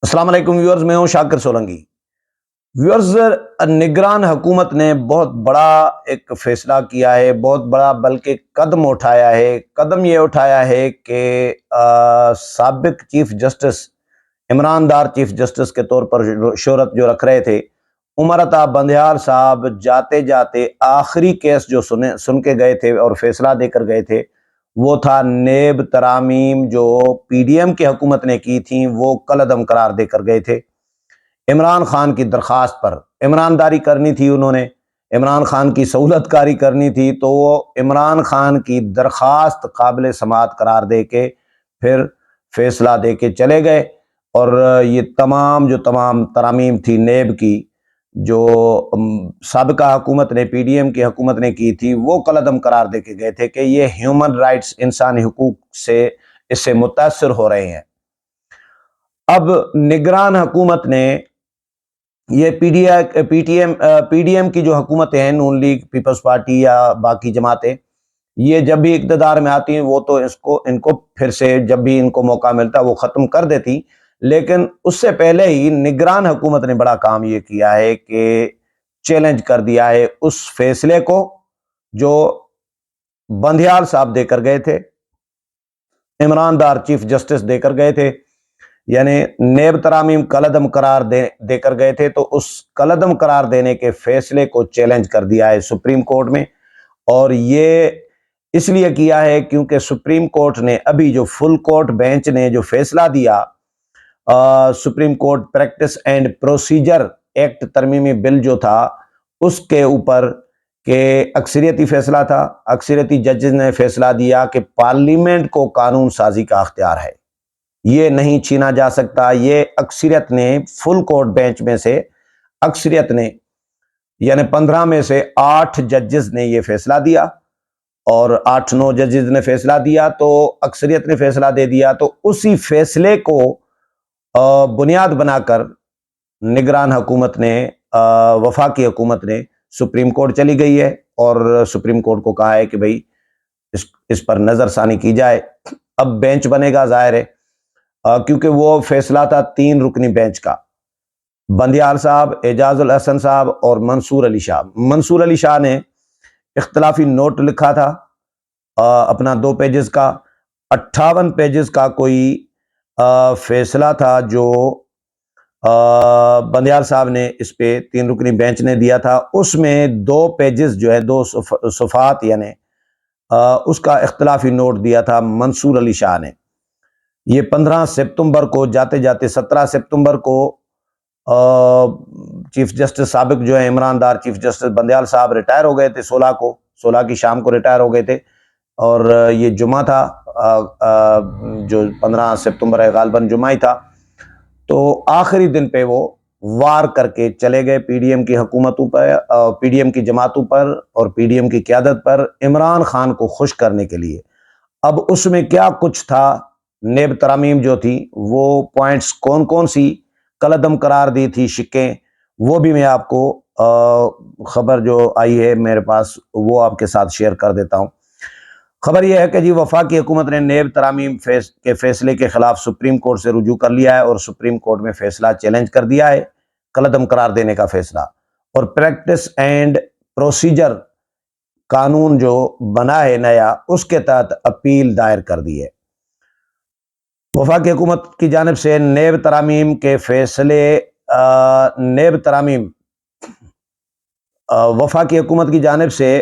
السلام علیکم ویورز، میں ہوں شاکر سولنگی۔ ویورز، نگران حکومت نے بہت بڑا ایک فیصلہ کیا ہے، بہت بڑا بلکہ قدم اٹھایا ہے۔ قدم یہ اٹھایا ہے کہ سابق چیف جسٹس عمران دار چیف جسٹس کے طور پر شہرت جو رکھ رہے تھے، عمر عطا بندیال صاحب جاتے جاتے آخری کیس جو سن کے گئے تھے اور فیصلہ دے کر گئے تھے، وہ تھا نیب ترامیم جو پی ڈی ایم کی حکومت نے کی تھیں، وہ کالعدم قرار دے کر گئے تھے عمران خان کی درخواست پر۔ عمران داری کرنی تھی، انہوں نے عمران خان کی سہولت کاری کرنی تھی، تو وہ عمران خان کی درخواست قابل سماعت قرار دے کے پھر فیصلہ دے کے چلے گئے، اور یہ تمام ترامیم تھی نیب کی جو سابقہ حکومت نے، پی ڈی ایم کی حکومت نے کی تھی، وہ کالعدم قرار دے کے گئے تھے کہ یہ ہیومن رائٹس، انسانی حقوق سے اس سے متاثر ہو رہے ہیں۔ اب نگران حکومت نے یہ پی ڈی ایم کی جو حکومتیں ہیں، نون لیگ، پیپلز پارٹی یا باقی جماعتیں، یہ جب بھی اقتدار میں آتی ہیں وہ تو ان کو پھر سے جب بھی ان کو موقع ملتا وہ ختم کر دیتی، لیکن اس سے پہلے ہی نگران حکومت نے بڑا کام یہ کیا ہے کہ چیلنج کر دیا ہے اس فیصلے کو جو بندیال صاحب دے کر گئے تھے، عمران دار چیف جسٹس دے کر گئے تھے، یعنی نیب ترامیم کالعدم قرار دے کر گئے تھے، تو اس کالعدم قرار دینے کے فیصلے کو چیلنج کر دیا ہے سپریم کورٹ میں۔ اور یہ اس لیے کیا ہے کیونکہ سپریم کورٹ نے ابھی جو فل کورٹ بینچ نے جو فیصلہ دیا، supreme court practice and procedure act ترمیمی بل جو تھا، اس کے اوپر کہ اکثریتی فیصلہ تھا، اکثریتی ججز نے فیصلہ دیا کہ پارلیمنٹ کو قانون سازی کا اختیار ہے، یہ نہیں چھینا جا سکتا۔ یہ اکثریت نے، فل کورٹ بینچ میں سے اکثریت نے، یعنی 15 میں سے 8 ججز نے یہ فیصلہ دیا، اور 8-9 ججز نے فیصلہ دیا، تو اکثریت نے فیصلہ دے دیا، تو اسی فیصلے کو بنیاد بنا کر نگران حکومت نے، وفاقی حکومت نے سپریم کورٹ چلی گئی ہے، اور سپریم کورٹ کو کہا ہے کہ بھئی اس پر نظر ثانی کی جائے۔ اب بینچ بنے گا، ظاہر ہے، کیونکہ وہ فیصلہ تھا 3 رکنی بینچ کا، بندیال صاحب، اعجاز الحسن صاحب اور منصور علی شاہ۔ منصور علی شاہ نے اختلافی نوٹ لکھا تھا اپنا 2 پیجز کا، 58 پیجز کا کوئی فیصلہ تھا جو بندیال صاحب نے اس پہ 3 رکنی بینچ نے دیا تھا، اس میں 2 پیجز جو ہے، 2 صفحات، یعنی اس کا اختلافی نوٹ دیا تھا منصور علی شاہ نے۔ یہ 15 ستمبر کو، جاتے جاتے 17 ستمبر کو چیف جسٹس سابق جو ہے عمران دار چیف جسٹس بندیال صاحب ریٹائر ہو گئے تھے، 16 کی شام کو ریٹائر ہو گئے تھے، اور یہ جمعہ تھا، جو 15 ستمبر ہے، غالباً جمعہ ہی تھا، تو آخری دن پہ وہ وار کر کے چلے گئے پی ڈی ایم کی حکومتوں پر، پی ڈی ایم کی جماعتوں پر اور پی ڈی ایم کی قیادت پر، عمران خان کو خوش کرنے کے لیے۔ اب اس میں کیا کچھ تھا، نیب ترامیم جو تھی وہ پوائنٹس کون سی کالعدم قرار دی تھی، شکیں، وہ بھی میں آپ کو خبر جو آئی ہے میرے پاس وہ آپ کے ساتھ شیئر کر دیتا ہوں۔ خبر یہ ہے کہ جی وفاقی حکومت نے نیب ترامیم کے فیصلے کے خلاف سپریم کورٹ سے رجوع کر لیا ہے، اور سپریم کورٹ میں فیصلہ چیلنج کر دیا ہے، کالعدم قرار دینے کا فیصلہ، اور پریکٹس اینڈ پروسیجر قانون جو بنا ہے نیا، اس کے تحت اپیل دائر کر دی ہے۔ وفاقی حکومت کی جانب سے نیب ترامیم کے فیصلے، وفاقی حکومت کی جانب سے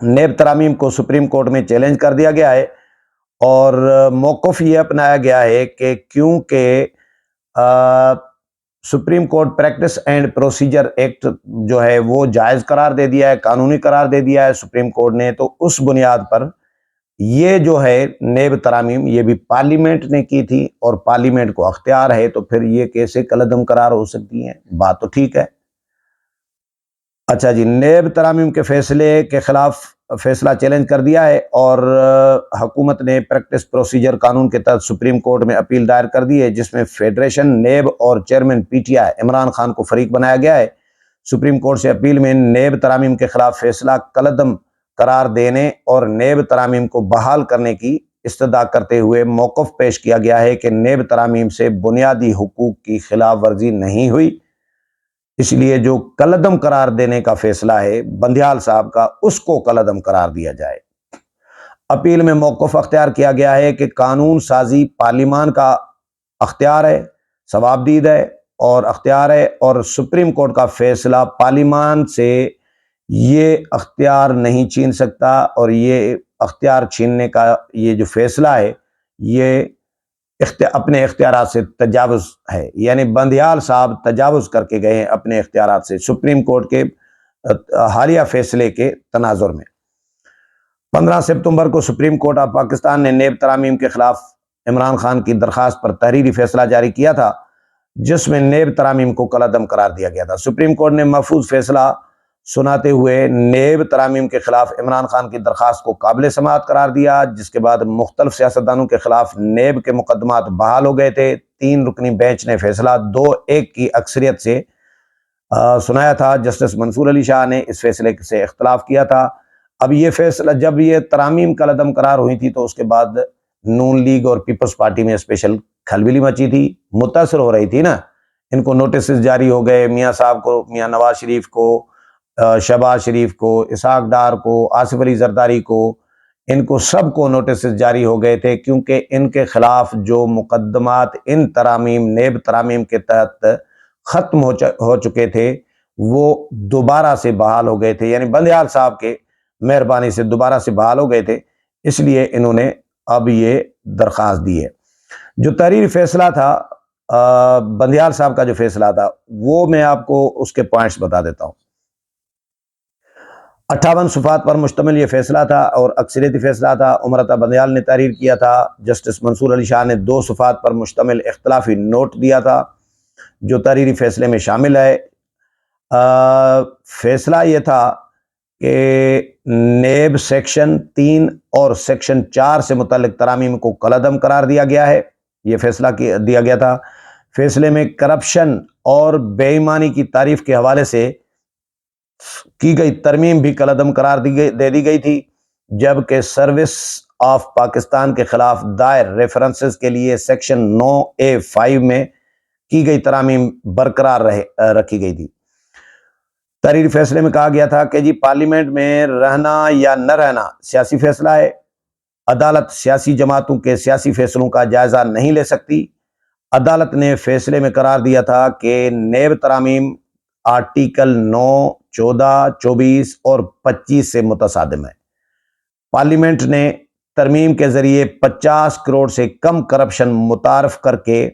نیب ترامیم کو سپریم کورٹ میں چیلنج کر دیا گیا ہے، اور موقف یہ اپنایا گیا ہے کہ کیونکہ supreme court practice and procedure act جو ہے وہ جائز قرار دے دیا ہے، قانونی قرار دے دیا ہے سپریم کورٹ نے، تو اس بنیاد پر یہ جو ہے نیب ترامیم یہ بھی پارلیمنٹ نے کی تھی، اور پارلیمنٹ کو اختیار ہے، تو پھر یہ کیسے کالعدم قرار ہو سکتی ہیں؟ بات تو ٹھیک ہے۔ اچھا جی، نیب ترامیم کے فیصلے کے خلاف فیصلہ چیلنج کر دیا ہے، اور حکومت نے پریکٹس پروسیجر قانون کے تحت سپریم کورٹ میں اپیل دائر کر دی ہے، جس میں فیڈریشن، نیب اور chairman P T I Imran Khan کو فریق بنایا گیا ہے۔ سپریم کورٹ سے اپیل میں نیب ترامیم کے خلاف فیصلہ کالعدم قرار دینے اور نیب ترامیم کو بحال کرنے کی استدعا کرتے ہوئے موقف پیش کیا گیا ہے کہ نیب ترامیم سے بنیادی حقوق کی خلاف ورزی نہیں ہوئی، اس لیے جو کالعدم قرار دینے کا فیصلہ ہے بندیال صاحب کا، اس کو کالعدم قرار دیا جائے۔ اپیل میں موقف اختیار کیا گیا ہے کہ قانون سازی پارلیمان کا اختیار ہے، ثوابدید ہے اور اختیار ہے، اور سپریم کورٹ کا فیصلہ پارلیمان سے یہ اختیار نہیں چھین سکتا، اور یہ اختیار چھیننے کا یہ جو فیصلہ ہے یہ اپنے اختیارات سے تجاوز ہے، یعنی بندیال صاحب تجاوز کر کے گئے ہیں اپنے اختیارات سے سپریم کورٹ کے حالیہ فیصلے کے تناظر میں۔ 15 ستمبر کو سپریم کورٹ آف پاکستان نے نیب ترامیم کے خلاف عمران خان کی درخواست پر تحریری فیصلہ جاری کیا تھا، جس میں نیب ترامیم کو کالعدم قرار دیا گیا تھا۔ سپریم کورٹ نے محفوظ فیصلہ سناتے ہوئے نیب ترامیم کے خلاف عمران خان کی درخواست کو قابل سماعت قرار دیا، جس کے بعد مختلف سیاستدانوں کے خلاف نیب کے مقدمات بحال ہو گئے تھے۔ 3 رکنی بینچ نے فیصلہ 2-1 کی اکثریت سے سنایا تھا۔ جسٹس منصور علی شاہ نے اس فیصلے سے اختلاف کیا تھا۔ اب یہ فیصلہ، جب یہ ترامیم کالعدم قرار ہوئی تھی تو اس کے بعد نون لیگ اور پیپلز پارٹی میں اسپیشل کھلبلی مچی تھی، متاثر ہو رہی تھی نا، ان کو نوٹسز جاری ہو گئے، میاں صاحب کو، میاں نواز شریف کو، شہباز شریف کو، اسحاق ڈار کو، آصف علی زرداری کو، ان کو سب کو نوٹسز جاری ہو گئے تھے، کیونکہ ان کے خلاف جو مقدمات ان ترامیم نیب ترامیم کے تحت ختم ہو چکے تھے وہ دوبارہ سے بحال ہو گئے تھے، یعنی بندیال صاحب کے مہربانی سے دوبارہ سے بحال ہو گئے تھے، اس لیے انہوں نے اب یہ درخواست دی ہے۔ جو تحریری فیصلہ تھا بندیال صاحب کا جو فیصلہ تھا وہ میں آپ کو اس کے پوائنٹس بتا دیتا ہوں۔ 58 صفحات پر مشتمل یہ فیصلہ تھا اور اکثریتی فیصلہ تھا۔ عمر عطا بندیال نے تحریر کیا تھا۔ جسٹس منصور علی شاہ نے 2 صفحات پر مشتمل اختلافی نوٹ دیا تھا جو تحریری فیصلے میں شامل ہے۔ فیصلہ یہ تھا کہ نیب سیکشن 3 اور سیکشن 4 سے متعلق ترامیم کو کالعدم قرار دیا گیا ہے، یہ فیصلہ دیا گیا تھا۔ فیصلے میں کرپشن اور بے ایمانی کی تعریف کے حوالے سے کی گئی ترمیم بھی کالعدم قرار دے دی گئی تھی، جبکہ سروس آف پاکستان کے خلاف دائر ریفرنسز کے لیے سیکشن 9A5 میں کی گئی ترامیم برقرار رکھی گئی تھی۔ تحریری فیصلے میں کہا گیا تھا کہ جی پارلیمنٹ میں رہنا یا نہ رہنا سیاسی فیصلہ ہے، عدالت سیاسی جماعتوں کے سیاسی فیصلوں کا جائزہ نہیں لے سکتی۔ عدالت نے فیصلے میں قرار دیا تھا کہ نیب ترامیم آرٹیکل 9، 14، 24 اور 25 سے متصادم ہے۔ پارلیمنٹ نے ترمیم کے ذریعے 50 کروڑ سے کم کرپشن متعارف کر کے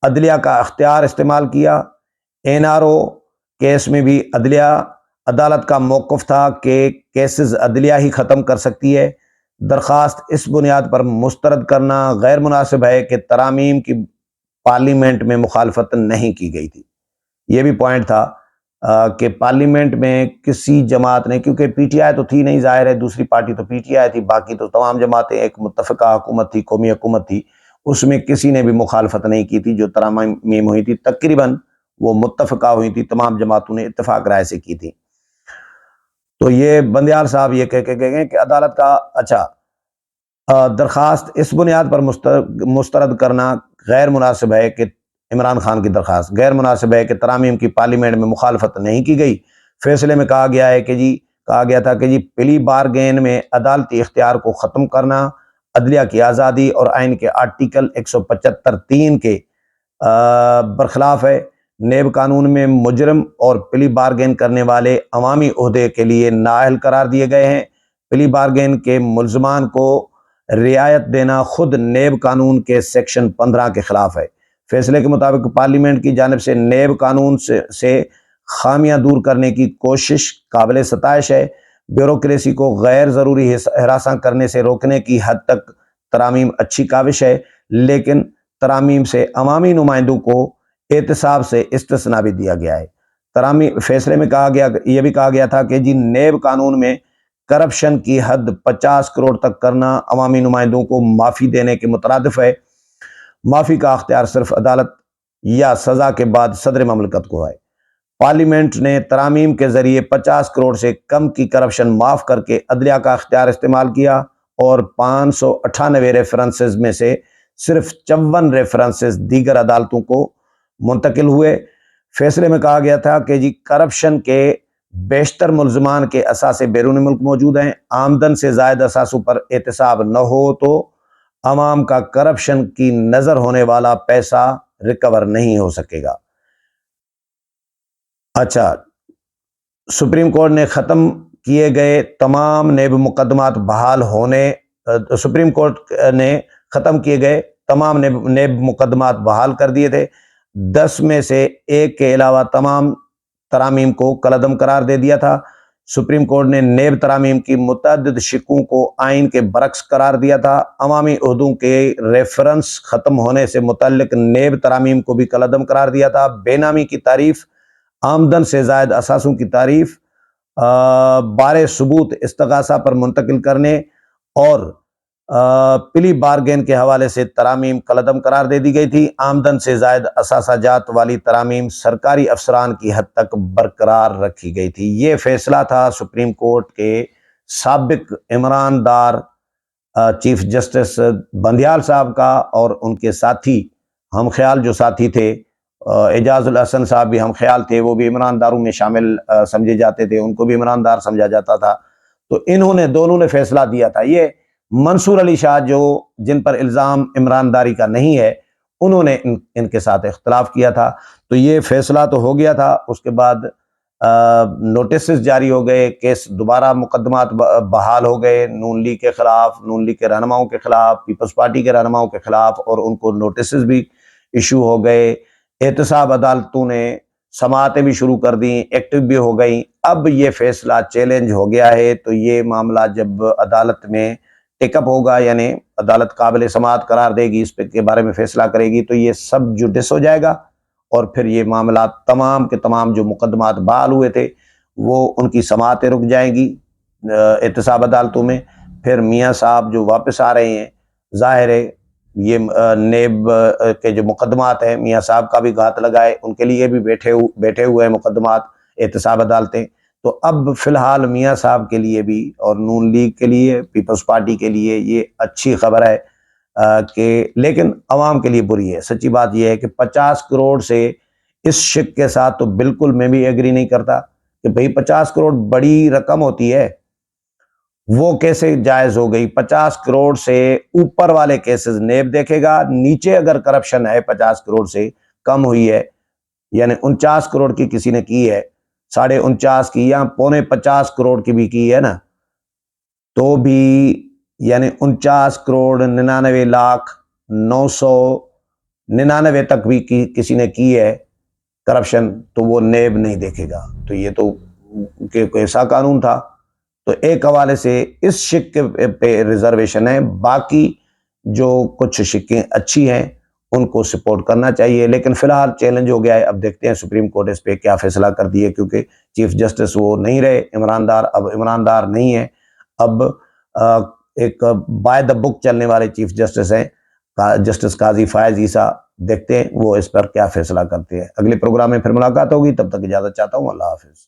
عدلیہ کا اختیار استعمال کیا۔ NRO کیس میں بھی عدالت کا موقف تھا کہ کیسز عدلیہ ہی ختم کر سکتی ہے۔ درخواست اس بنیاد پر مسترد کرنا غیر مناسب ہے کہ ترامیم کی پارلیمنٹ میں مخالفت نہیں کی گئی تھی۔ یہ بھی پوائنٹ تھا کہ پارلیمنٹ میں کسی جماعت نے، کیونکہ پی ٹی آئی تو تھی نہیں، ظاہر ہے دوسری پارٹی تو پی ٹی آئی تھی، باقی تو تمام جماعتیں ایک متفقہ حکومت تھی، قومی حکومت تھی، اس میں کسی نے بھی مخالفت نہیں کی تھی۔ جو ترامیم ہوئی تھی تقریباً وہ متفقہ ہوئی تھی، تمام جماعتوں نے اتفاق رائے سے کی تھی۔ تو یہ بندیال صاحب یہ کہہ کے گئے کہ عدالت کا درخواست اس بنیاد پر مسترد کرنا غیر مناسب ہے کہ عمران خان کی درخواست غیر مناسب ہے کہ ترامیم کی پارلیمنٹ میں مخالفت نہیں کی گئی۔ فیصلے میں کہا گیا تھا کہ پلی بارگین میں عدالتی اختیار کو ختم کرنا عدلیہ کی آزادی اور آئین کے آرٹیکل 175(3) کے برخلاف ہے۔ نیب قانون میں مجرم اور پلی بارگین کرنے والے عوامی عہدے کے لیے نااہل قرار دیے گئے ہیں۔ پلی بارگین کے ملزمان کو رعایت دینا خود نیب قانون کے سیکشن 15 کے خلاف ہے۔ فیصلے کے مطابق پارلیمنٹ کی جانب سے نیب قانون سے خامیاں دور کرنے کی کوشش قابل ستائش ہے۔ بیوروکریسی کو غیر ضروری ہراساں کرنے سے روکنے کی حد تک ترامیم اچھی کاوش ہے، لیکن ترامیم سے عوامی نمائندوں کو احتساب سے استثناء بھی دیا گیا ہے۔ فیصلے میں یہ بھی کہا گیا تھا کہ نیب قانون میں کرپشن کی حد 50 کروڑ تک کرنا عوامی نمائندوں کو معافی دینے کے مترادف ہے۔ معافی کا اختیار صرف عدالت یا سزا کے بعد صدر مملکت کو ہے۔ پارلیمنٹ نے ترامیم کے ذریعے 50 کروڑ سے کم کی کرپشن معاف کر کے عدلیہ کا اختیار استعمال کیا اور 598 ریفرنسز میں سے صرف 54 ریفرنسز دیگر عدالتوں کو منتقل ہوئے۔ فیصلے میں کہا گیا تھا کہ جی کرپشن کے بیشتر ملزمان کے اثاثے بیرون ملک موجود ہیں، آمدن سے زائد اثاثوں پر احتساب نہ ہو تو عوام کا کرپشن کی نظر ہونے والا پیسہ ریکور نہیں ہو سکے گا۔ اچھا، سپریم کورٹ نے ختم کیے گئے تمام نیب مقدمات بحال ہونے سپریم کورٹ نے ختم کیے گئے تمام نیب مقدمات بحال کر دیے تھے۔ 10 میں سے ایک کے علاوہ تمام ترامیم کو کالعدم قرار دے دیا تھا۔ سپریم کورٹ نے نیب ترامیم کی متعدد شقوں کو آئین کے برعکس قرار دیا تھا۔ عوامی عہدوں کے ریفرنس ختم ہونے سے متعلق نیب ترامیم کو بھی کالعدم قرار دیا تھا۔ بے نامی کی تعریف، آمدن سے زائد اثاثوں کی تعریف، بارے ثبوت استغاثہ پر منتقل کرنے اور پلی بارگین کے حوالے سے ترامیم کالعدم قرار دے دی گئی تھی۔ آمدن سے زائد اثاثہ جات والی ترامیم سرکاری افسران کی حد تک برقرار رکھی گئی تھی۔ یہ فیصلہ تھا سپریم کورٹ کے سابق عمران دار چیف جسٹس بندیال صاحب کا، اور ان کے ساتھی ہم خیال جو ساتھی تھے، اعجاز الحسن صاحب بھی ہم خیال تھے، وہ بھی عمران داروں میں شامل سمجھے جاتے تھے، ان کو بھی عمران دار سمجھا جاتا تھا۔ تو دونوں نے فیصلہ دیا تھا۔ یہ منصور علی شاہ جن پر الزام عمران داری کا نہیں ہے، انہوں نے ان کے ساتھ اختلاف کیا تھا۔ تو یہ فیصلہ تو ہو گیا تھا۔ اس کے بعد نوٹسز جاری ہو گئے، کیس دوبارہ مقدمات بحال ہو گئے، نون لیگ کے خلاف، نون لیگ کے رہنماؤں کے خلاف، پیپلز پارٹی کے رہنماؤں کے خلاف، اور ان کو نوٹسز بھی ایشو ہو گئے۔ احتساب عدالتوں نے سماعتیں بھی شروع کر دیں، ایکٹیو بھی ہو گئیں۔ اب یہ فیصلہ چیلنج ہو گیا ہے، تو یہ معاملہ جب عدالت میں ٹیک اپ ہوگا، یعنی عدالت قابل سماعت قرار دے گی، اس کے بارے میں فیصلہ کرے گی، تو یہ سب جوڈس ہو جائے گا، اور پھر یہ معاملات تمام کے تمام جو مقدمات بحال ہوئے تھے وہ ان کی سماعتیں رک جائیں گی احتساب عدالتوں میں۔ پھر میاں صاحب جو واپس آ رہے ہیں، ظاہر ہے یہ نیب کے جو مقدمات ہیں، میاں صاحب کا بھی گھات لگائے، ان کے لیے بھی بیٹھے ہوئے ہیں مقدمات احتساب عدالتیں۔ تو اب فی الحال میاں صاحب کے لیے بھی اور نون لیگ کے لیے، پیپلز پارٹی کے لیے یہ اچھی خبر ہے کہ، لیکن عوام کے لیے بری ہے۔ سچی بات یہ ہے کہ 50 کروڑ سے اس شک کے ساتھ تو بالکل میں بھی ایگری نہیں کرتا کہ بھئی 50 کروڑ بڑی رقم ہوتی ہے، وہ کیسے جائز ہو گئی؟ 50 کروڑ سے اوپر والے کیسز نیب دیکھے گا، نیچے اگر کرپشن ہے 50 کروڑ سے کم ہوئی ہے، یعنی 49 کروڑ کی کسی نے کی ہے، 49.5 کی یا 50 کروڑ کی بھی کی ہے نا، تو بھی یعنی 49 کروڑ 99,999 تک بھی کسی نے کی ہے کرپشن، تو وہ نیب نہیں دیکھے گا۔ تو یہ تو ایسا قانون تھا۔ تو ایک حوالے سے اس شک پہ ریزرویشن ہے، باقی جو کچھ شکیں اچھی ہیں ان کو سپورٹ کرنا چاہیے، لیکن فی الحال چیلنج ہو گیا ہے۔ اب دیکھتے ہیں سپریم کورٹ اس پہ کیا فیصلہ کر دیے، کیونکہ چیف جسٹس وہ نہیں رہے عمران دار، اب عمران دار نہیں ہے، اب ایک بائی دا بک چلنے والے چیف جسٹس ہیں، جسٹس قاضی فائز عیسیٰ۔ دیکھتے ہیں وہ اس پر کیا فیصلہ کرتے ہیں۔ اگلے پروگرام میں پھر ملاقات ہوگی، تب تک اجازت چاہتا ہوں، اللہ حافظ۔